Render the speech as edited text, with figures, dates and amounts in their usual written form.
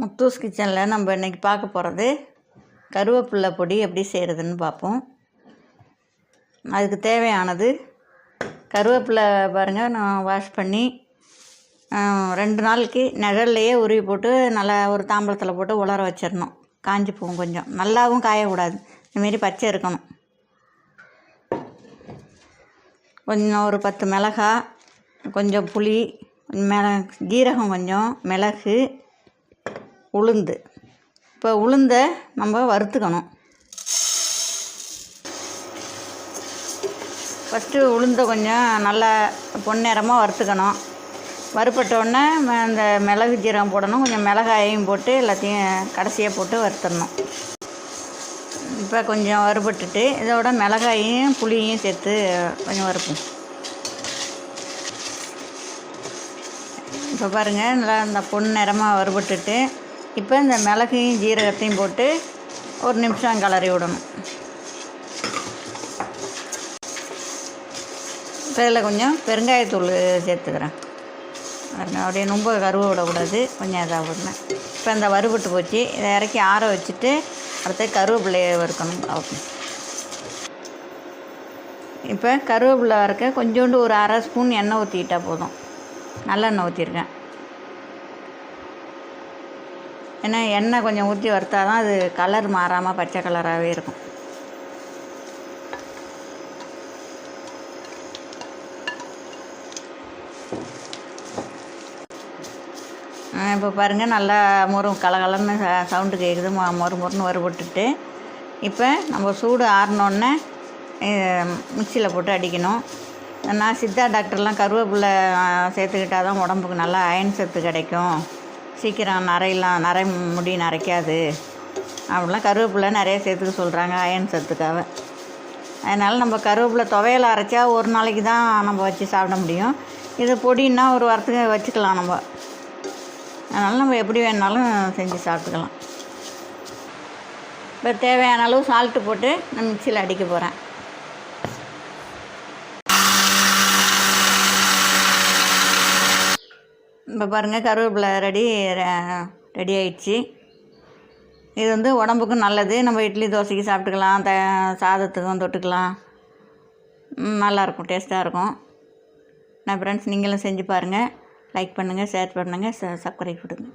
முத்தூஸ் கிச்சனில் நம்ம இன்றைக்கி பார்க்க போகிறது கருவேப்பிலை பொடி எப்படி செய்கிறதுன்னு பார்ப்போம். அதுக்கு தேவையானது கருவேப்பிலை பாருங்கள், நான் வாஷ் பண்ணி 2 நாளைக்கு நிழல்லையே உருவி போட்டு நல்லா ஒரு தாம்பளத்தில் போட்டு உலர வச்சிடணும். காஞ்சி போகும், கொஞ்சம் நல்லாவும் காயக்கூடாது, இதுமாரி பச்சை இருக்கணும். கொஞ்சம் ஒரு 10 மிளகாய், கொஞ்சம் புளி, ஜீரகம், கொஞ்சம் மிளகு, உளுந்து. இப்போ உளுந்தை நம்ம வறுத்துக்கணும். ஃபஸ்ட்டு உளுந்தை கொஞ்சம் நல்லா பொன்னிறமாக வறுத்துக்கணும். வறுப்பட்டோடனே இந்த மிளகு ஜீரகம் போடணும், கொஞ்சம் மிளகாயையும் போட்டு எல்லாத்தையும் கடைசியாக போட்டு வறுத்துடணும். இப்போ கொஞ்சம் வறுபட்டுட்டு இதோட மிளகாயையும் புளியையும் சேர்த்து கொஞ்சம் வறுப்போம். இப்போ பாருங்கள், நல்லா இந்த பொன்னிறமாக வறுபட்டுட்டு இப்போ இந்த மிளகையும் ஜீரகத்தையும் போட்டு ஒரு நிமிஷம் கிளறி விடணும். இப்போ இதில் கொஞ்சம் பெருங்காயத்தூள் சேர்த்துக்கிறேன். அப்படியே ரொம்ப கருவ விடக்கூடாது, கொஞ்சம் இதாக விடணும். இப்போ இந்த வறுபட்டு போச்சு, இதை இறக்கி ஆற வச்சுட்டு அடுத்து கருவேப்பிலையை வறுக்கணும். இப்போ கருவேப்பிலை வறுக்க கொஞ்சோண்டு ஒரு 1/2 ஸ்பூன் எண்ணெய் ஊற்றிக்கிட்டால் போதும். நல்லெண்ணெய் ஊற்றிருக்கேன். ஏன்னா எண்ணெய் கொஞ்சம் ஊற்றி வறுத்தா தான் அது கலர் மாறாமல் பச்சை கலராகவே இருக்கும். இப்போ பாருங்கள், நல்லா கலகலன்னு சவுண்டு கேட்குது. மொறுன்னு வறுபட்டுட்டு இப்போ நம்ம சூடு ஆறினோடனே மிக்சியில் போட்டு அடிக்கணும். நான் சித்தா டாக்டர்லாம் கருவேப்பிலை சேர்த்துக்கிட்டால் தான் உடம்புக்கு நல்லா அயன் சத்து கிடைக்கும், சீக்கிரம் நரை முடி நரைக்காது அப்படிலாம் கருவேப்பிலை நிறைய சேர்த்துக்க சொல்கிறாங்க அயன் சத்துக்காக. அதனால் நம்ம கருவேப்பிலை துவையல் அரைச்சா ஒரு நாளைக்கு தான் நம்ம வச்சு சாப்பிட முடியும். இது பொடின்னா ஒரு வாரத்துக்கு வச்சுக்கலாம் நம்ம. அதனால் நம்ம எப்படி வேணாலும் செஞ்சு சாப்பிட்டுக்கலாம். இப்போ தேவையான அளவு சால்ட்டு போட்டு நான் மிக்சியில் அடிக்க போகிறேன். இப்போ பாருங்கள், கருவேப்பிலை ரெடி ஆயிடுச்சு. இது உடம்புக்கும் நல்லது. நம்ம இட்லி தோசைக்கு சாப்பிட்டுக்கலாம், சாதத்துக்கும் தொட்டுக்கலாம். நல்லாயிருக்கும், டேஸ்ட்டாக இருக்கும். நான் ஃப்ரெண்ட்ஸ், நீங்களும் செஞ்சு பாருங்கள். லைக் பண்ணுங்கள், ஷேர் பண்ணுங்கள், சப்ஸ்கிரைப் கொடுங்க.